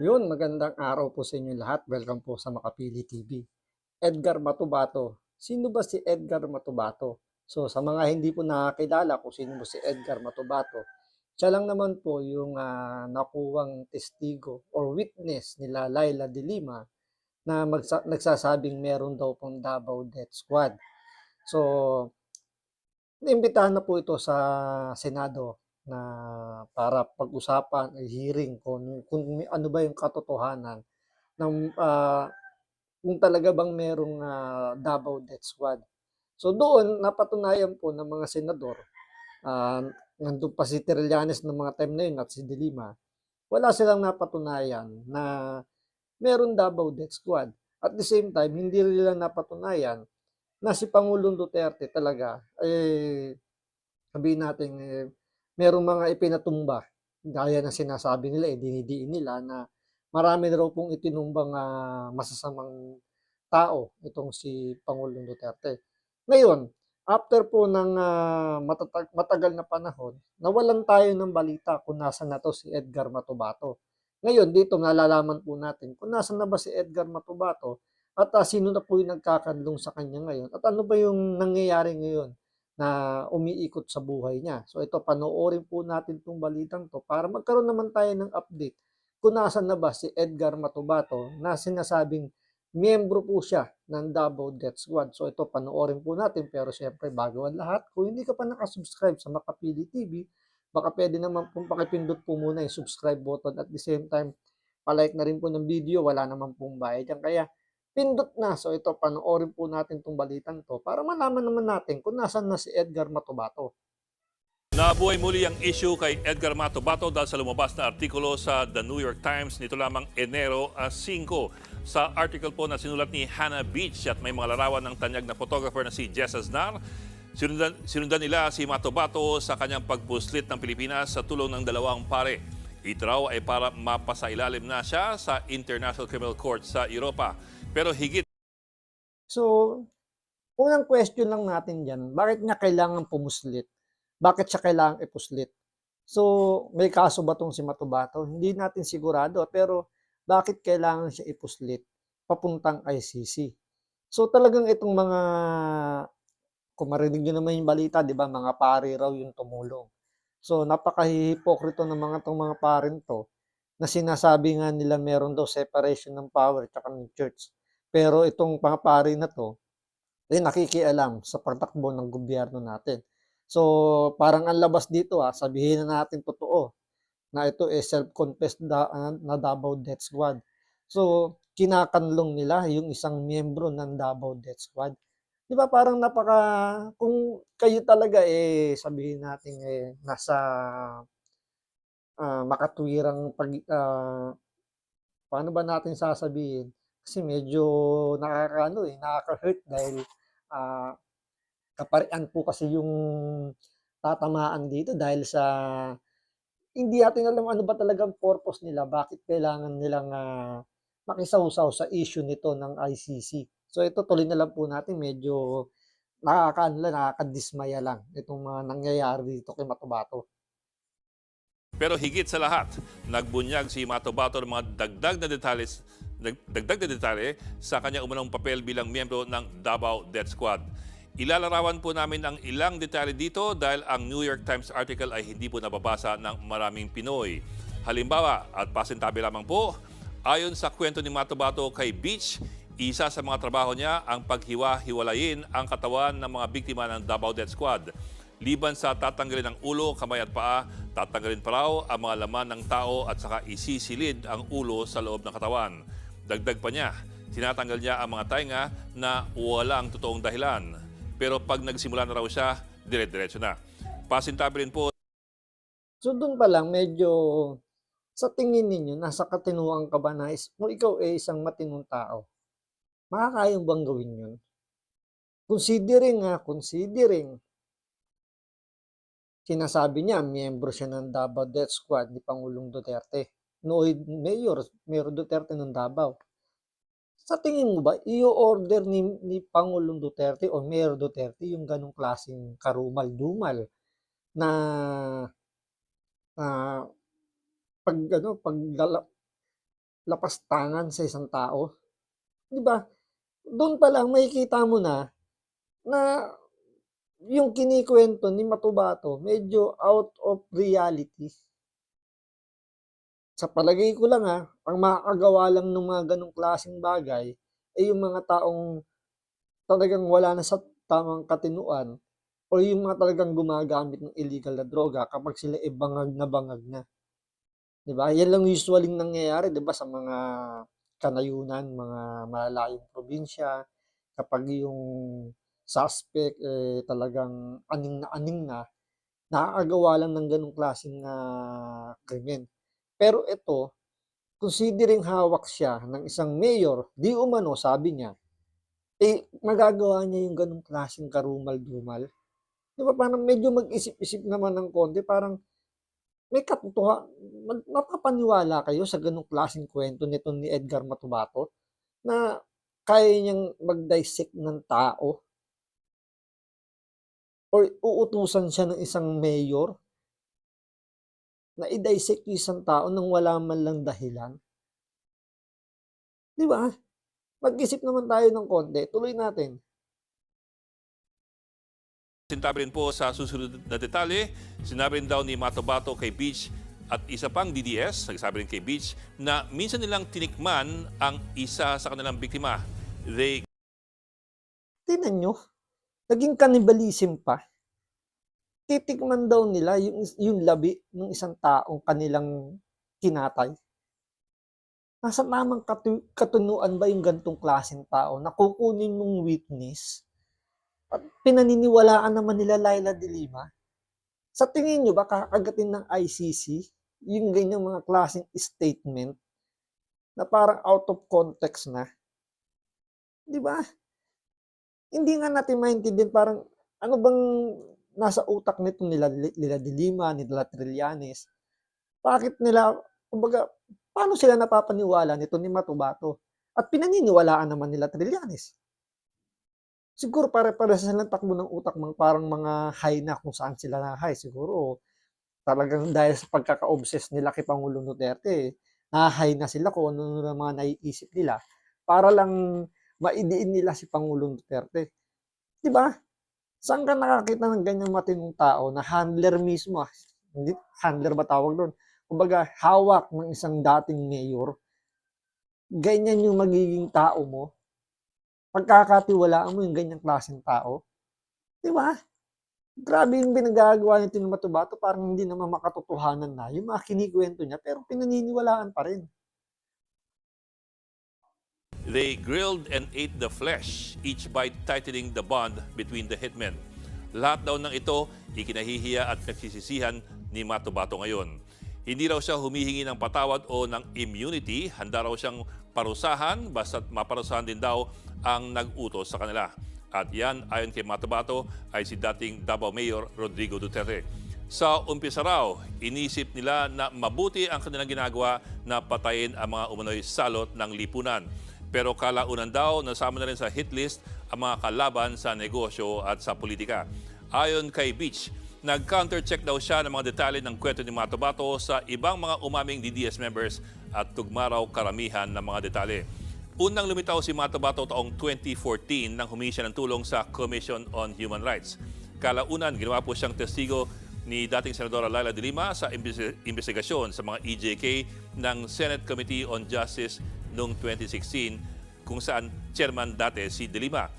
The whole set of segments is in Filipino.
Yun, magandang araw po sa inyo lahat. Welcome po sa Makapili TV. Edgar Matubato. Sino ba si Edgar Matubato? So, sa mga hindi po nakakilala kung sino ba si Edgar Matubato, siya lang naman po yung nakuwang testigo or witness nila Laila de Lima na nagsasabing meron daw pong Davao Death Squad. So, naimbitahan na po ito sa Senado na para pag-usapan, hearing kung ano ba yung katotohanan ng kung talaga bang merong Davao Death Squad. So doon napatunayan po ng mga senador, ah, nandun pa si Trillanes ng mga time na yun at si De Lima, wala silang napatunayan na meron Davao Death Squad. At the same time, hindi rin nila napatunayan na si Pangulong Duterte talaga, sabihin natin, merong mga ipinatumba. Gaya ng sinasabi nila, dinidiin nila na marami na raw pong itinumbang masasamang tao itong si Pangulong Duterte. Ngayon, after po ng matagal na panahon, nawalan tayo ng balita kung nasan na to si Edgar Matubato. Ngayon, dito nalalaman po natin kung nasan na ba si Edgar Matubato at sino na po yung nagkakanlong sa kanya ngayon at ano ba yung nangyayari ngayon na umiikot sa buhay niya. So ito, panoorin po natin itong balitang to para magkaroon naman tayo ng update kung nasan na ba si Edgar Matubato na sinasabing miyembro po siya ng Davao Death Squad. So ito, panoorin po natin. Pero syempre, bago ang lahat, kung hindi ka pa nakasubscribe sa Makapili TV, baka pwede naman pong pakipindot po muna yung subscribe button at the same time, palike na rin po ng video, wala naman pong bayad yan. Kaya pindot na. So ito, panoorin po natin itong balitang to para malaman naman natin kung nasan na si Edgar Matubato. Nabuhay muli ang issue kay Edgar Matubato dahil sa lumabas na artikulo sa The New York Times nito lamang Enero 5. Sa article po na sinulat ni Hannah Beach at may mga larawan ng tanyag na photographer na si Jess Aznar, sinundan nila si Matubato sa kanyang pagpuslit ng Pilipinas sa tulong ng dalawang pare. Ito raw ay para mapasailalim na siya sa International Criminal Court sa Europa. Pero higit So, unang question lang natin dyan, bakit niya kailangan pumuslit? Bakit siya kailangan ipuslit? So, may kaso ba tong si Matubato? Hindi natin sigurado, pero bakit kailangan siya ipuslit papuntang ICC? So, talagang itong mga, kung marinig nyo naman yung balita, di ba, mga pari raw yung tumulong. So, napaka-hipokrito ng mga parin to na sinasabi nga nila meron daw separation ng power at ng church. Pero itong mga pari na to, nakikialam sa pagtakbo ng gobyerno natin. So, parang ang labas dito sabihin na natin totoo na ito self-confessed na Davao Death Squad. So, kinakanlong nila yung isang miyembro ng Davao Death Squad. 'Di ba parang kung kayo talaga sabihin natin nasa makatwirang paano ba natin sasabihin? Kasi medyo nakaka-hurt dahil ah, kaparian po kasi yung tatamaan dito dahil sa hindi natin alam ano ba talagang purpose nila, bakit kailangan nilang makisawsaw sa issue nito ng ICC. So ito tuloy na lang po natin, medyo nakakadismaya lang itong mga nangyayari dito kay Matubato. Pero higit sa lahat, nagbunyag si Matobato ng mga dagdag na detalye sa kanyang umunang papel bilang miyembro ng Davao Death Squad. Ilalarawan po namin ang ilang detalye dito dahil ang New York Times article ay hindi po nababasa ng maraming Pinoy. Halimbawa, at pasintabi lamang po, ayon sa kwento ni Matobato kay Beach, isa sa mga trabaho niya ang paghiwa-hiwalayin ang katawan ng mga biktima ng Davao Death Squad. Liban sa tatanggalin ang ulo, kamay at paa, tatanggalin pa raw ang mga laman ng tao at saka isisilid ang ulo sa loob ng katawan. Dagdag pa niya, tinatanggal niya ang mga tainga na walang totoong dahilan. Pero pag nagsimula na raw siya, dire-diretso na. Pasintabi rin po. So dun pa lang medyo sa tingin ninyo nasa katinuan ka ba na kung ikaw isang matinong tao, makakaya bang gawin yun? Considering sinasabi niya miyembro siya ng Davao Death Squad ni Pangulong Duterte. Nooy Mayor Duterte ng Davao. Sa tingin mo ba, i-order ni Pangulong Duterte o Mayor Duterte yung ganong klaseng karumal-dumal na ah, pag lapastangan sa isang tao, 'di ba? Do'n pa lang makikita mo na yung kinikwento ni Matubato medyo out of reality. Sa palagay ko lang, ang makakagawa lang ng mga gano'ng klaseng bagay, ay yung mga taong talagang wala na sa tamang katinuan o yung mga talagang gumagamit ng illegal na droga kapag sila, bangag na bangag na, 'di ba? Yan lang usually nangyayari, 'di ba, sa mga kanayunan, mga malalayong probinsya, kapag yung suspect, talagang aning na, nakakagawa lang ng gano'ng klaseng, krimen. Pero ito, considering hawak siya ng isang mayor, di umano sabi niya, magagawa niya yung gano'ng klaseng karumal-dumal. 'Di ba parang medyo mag-isip-isip naman ng konti, parang may mapapaniwala kayo sa gano'ng klaseng kuwento nitong ni Edgar Matubato, na kaya niyang mag-dissect ng tao or uutusan siya ng isang mayor na i-dissect yung isang tao nang wala man lang dahilan, 'di ba? Mag-isip naman tayo ng konti, tuloy natin. Sintabi rin po sa susunod na detalye, sinabi rin daw ni Matobato kay Beach at isa pang DDS, nagsabi rin kay Beach, na minsan nilang tinikman ang isa sa kanilang biktima. They Tingnan niyo, naging cannibalism pa. Titikman daw nila yung labi ng isang taong kanilang kinatay. Nasa tamang katunuan ba yung ganitong klaseng tao na kukunin mong witness at pinaniniwalaan naman nila Laila de Lima? Sa tingin niyo ba kakagatin ng ICC yung ganyang mga klaseng statement na parang out of context na, 'di ba? Hindi nga natin maintindihan, parang ano bang nasa utak nila de Lima, nila Trillanes? Bakit nila, kumbaga, paano sila napapaniwala nito ni Matubato at pinaniniwalaan naman nila Trillanes? Siguro pare-parehas silang takbo ng utak, parang mga high na kung saan sila na-high. Siguro talagang dahil sa pagkaka-obsess nila kay Pangulong Duterte, na-high na sila kung ano na mga naiisip nila para lang maidiin nila si Pangulong Duterte. 'Di ba? Saan ka nakakita ng ganyang matinong tao na handler mismo, hindi handler ba tawag dun? Kumbaga hawak ng isang dating mayor, ganyan yung magiging tao mo, pagkakatiwalaan mo yung ganyang klaseng tao, 'di ba? Grabe yung pinagagawa nito ni Matubato, parang hindi naman makatotohanan na yung mga kinikwento niya pero pinaniniwalaan pa rin. They grilled and ate the flesh, each bite tightening the bond between the hitmen. Lahat daw ng ito, ikinahihiya at nagsisisihan ni Matobato ngayon. Hindi raw siya humihingi ng patawad o ng immunity, handa raw siyang parusahan basta't maparusahan din daw ang nag-utos sa kanila. At yan, ayon kay Matobato, ay si dating Davao Mayor Rodrigo Duterte. Sa umpisa raw, inisip nila na mabuti ang kanilang ginagawa na patayin ang mga umano'y salot ng lipunan. Pero kalaunan daw, nasama na rin sa hit list ang mga kalaban sa negosyo at sa politika. Ayon kay Beach, nag-counter-check daw siya ng mga detalye ng kwento ni Matobato sa ibang mga umaming DDS members at tugma raw karamihan ng mga detalye. Unang lumitaw si Matobato taong 2014 nang humingi siya ng tulong sa Commission on Human Rights. Kalaunan, ginawa po siyang testigo ni dating Senadora Laila de Lima sa investigasyon sa mga EJK ng Senate Committee on Justice noong 2016 kung saan chairman dati si de Lima.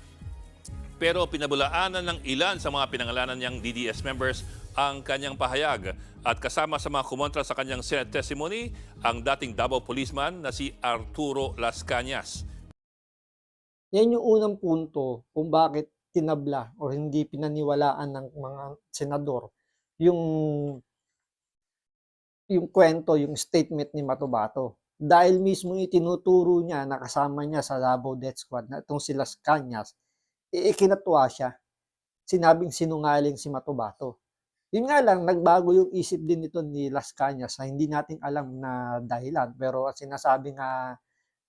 Pero pinabulaanan ng ilan sa mga pinangalanan niyang DDS members ang kanyang pahayag at kasama sa mga kumontra sa kanyang Senate testimony ang dating Davao policeman na si Arturo Las Cañas. Yan yung unang punto kung bakit tinabla o hindi pinaniwalaan ng mga senador yung kwento, yung statement ni Matubato. Dahil mismo itinuturo niya na kasama niya sa Davao Death Squad na itong si Las Cañas, ikinatuwa siya. Sinabing sinungaling si Matubato. Yun nga lang, nagbago yung isip din nito ni Las Cañas na hindi natin alam na dahilan. Pero sinasabi nga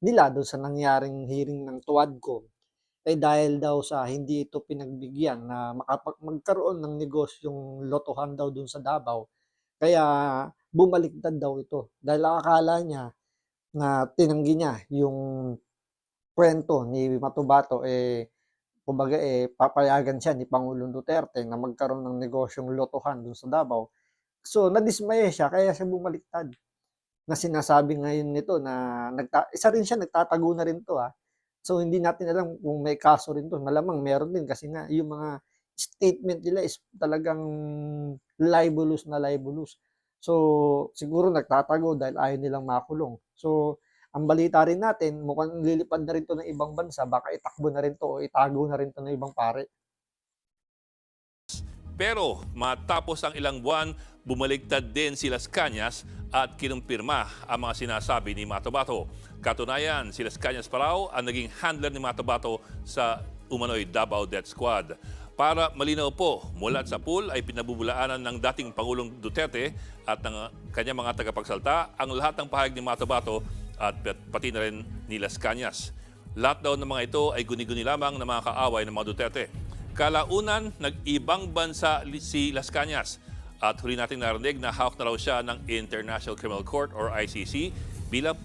nila doon sa nangyaring hearing ng Tuadcom, ay dahil daw sa hindi ito pinagbigyan na magkaroon ng negosyong lotohan daw doon sa Davao. Kaya bumaliktad daw ito. Dahil akala niya na tinanggi niya yung kwento ni Matubato, kumbaga, papayagan siya ni Pangulong Duterte na magkaroon ng negosyong lotohan dun sa Davao. So, nadismaya siya kaya siya bumaliktad na sinasabi ngayon nito na isa rin siya, nagtatago na rin 'to, So, hindi natin alam kung may kaso rin 'to, malamang meron din kasi nga yung mga statement nila is talagang libelous na libelous. So, siguro nagtatago dahil ayaw nilang makulong. So, ang balita rin natin mukhang lilipad na rin 'to ng ibang bansa, baka itakbo na rin 'to o itago na rin 'to ng ibang pare. Pero matapos ang ilang buwan, bumaliktad din si Las Cañas at kinumpirma ang mga sinasabi ni Matobato. Katunayan, si Las Cañas pa raw ang naging handler ni Matobato sa umano'y Davao Death Squad. Para malinaw po, mula sa pool ay pinabubulaanan ng dating Pangulong Duterte at ng kanyang mga tagapagsalta ang lahat ng pahayag ni Matobato at pati na rin ni Las Cañas. Lahat daw ng mga ito ay guni-guni lamang ng mga kaaway ng mga Duterte. Kalaunan, nag-ibang bansa si Las Cañas at huli natin narinig na hawak na raw siya ng International Criminal Court or ICC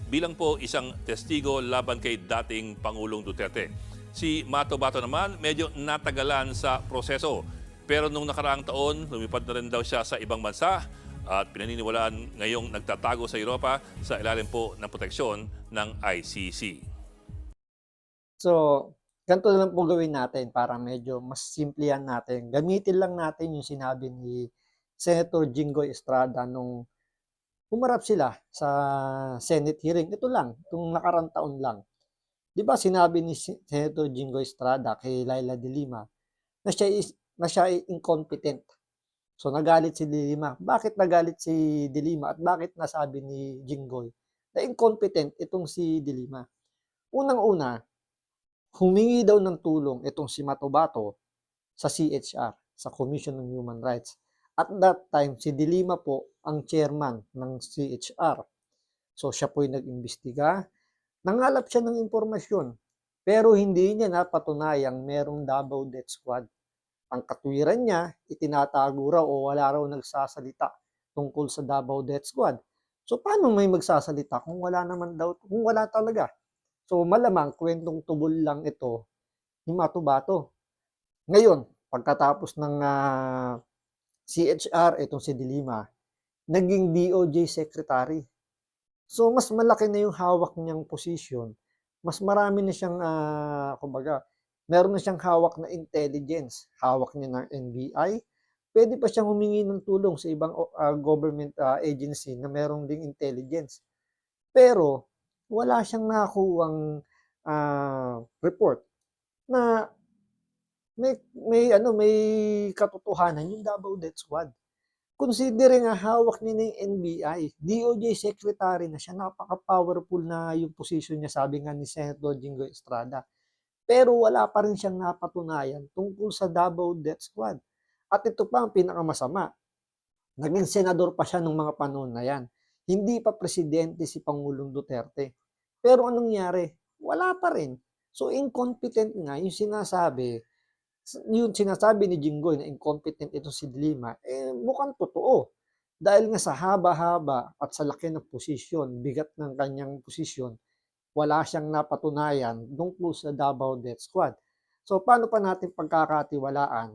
bilang po isang testigo laban kay dating Pangulong Duterte. Si Matobato naman medyo natagalan sa proseso pero nung nakaraang taon lumipad na rin daw siya sa ibang bansa at pinaniniwalaan ngayong nagtatago sa Europa sa ilalim po ng proteksyon ng ICC. So, ganito na lang po gawin natin para medyo mas simplihan natin. Gamitin lang natin yung sinabi ni Senator Jinggoy Estrada nung humarap sila sa Senate hearing. Ito lang, itong nakarang taon lang. Di ba sinabi ni Senator Jinggoy Estrada kay Laila de Lima na siya ay incompetent. So nagalit si de Lima. Bakit nagalit si de Lima at bakit nasabi ni Jinggoy na incompetent itong si de Lima? Unang-una, humingi daw ng tulong itong si Matobato sa CHR, sa Commission on Human Rights. At that time, si De Lima po ang chairman ng CHR. So siya po ay nag-imbestiga. Nangalap siya ng impormasyon, pero hindi niya napatunayang merong Davao Death Squad. Ang katwiran niya, itinatago raw o wala raw nagsasalita tungkol sa Davao Death Squad. So paano may magsasalita kung wala naman daw, kung wala talaga? So malamang kwentong tubol lang ito ni Matubato. Ngayon, pagkatapos ng CHR, itong si De Lima, naging DOJ Secretary. So mas malaki na yung hawak niyang posisyon. Mas marami na siyang, kumbaga, meron na siyang hawak na intelligence. Hawak niya ng NBI. Pwede pa siyang humingi ng tulong sa ibang government agency na meron ding intelligence. Pero wala siyang nakuhang report na may katotohanan yung Davao Death Squad. Considering nga hawak niya ng NBI, DOJ Secretary na siya, napaka-powerful na yung position niya, sabi nga ni Senator Jinggoy Estrada. Pero wala pa rin siyang napatunayan tungkol sa Davao Death Squad. At ito pa ang pinakamasama, naging senador pa siya nung mga panahon na yan. Hindi pa presidente si Pangulong Duterte. Pero anong nangyari? Wala pa rin. So incompetent nga yung sinasabi ni Jinggoy na incompetent ito si de Lima, mukhang totoo. Dahil nga sa haba-haba at sa laki ng posisyon, bigat ng kanyang posisyon, wala siyang napatunayan tungkol sa Davao Death Squad. So paano pa natin pagkakatiwalaan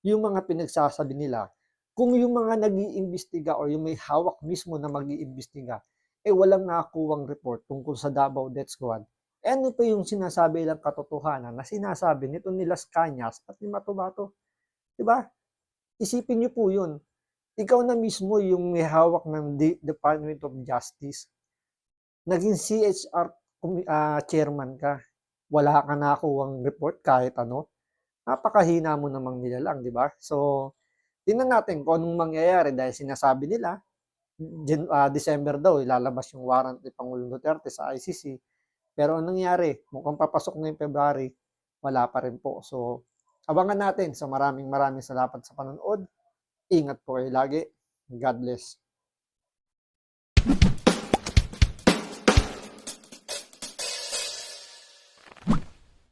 yung mga pinagsasabi nila kung yung mga nag-iimbestiga o yung may hawak mismo na mag-iimbestiga, walang nakakuwang report tungkol sa Davao Death Squad. Ano pa yung sinasabi lang katotohanan na sinasabi nito ni Las Cañas at ni Matobato? Diba? Isipin niyo po yun. Ikaw na mismo yung may hawak ng Department of Justice. Naging CHR chairman ka. Wala ka nakuwang report kahit ano. Napakahina mo namang nilalang, di ba? So, tingnan natin kung anong mangyayari dahil sinasabi nila, December daw, ilalabas yung warrant ni Pangulong Duterte sa ICC. Pero anong nangyari? Mukhang papasok na yung February, wala pa rin po. So, abangan natin. So, maraming salamat sa panonood. Ingat po kayo lagi. God bless.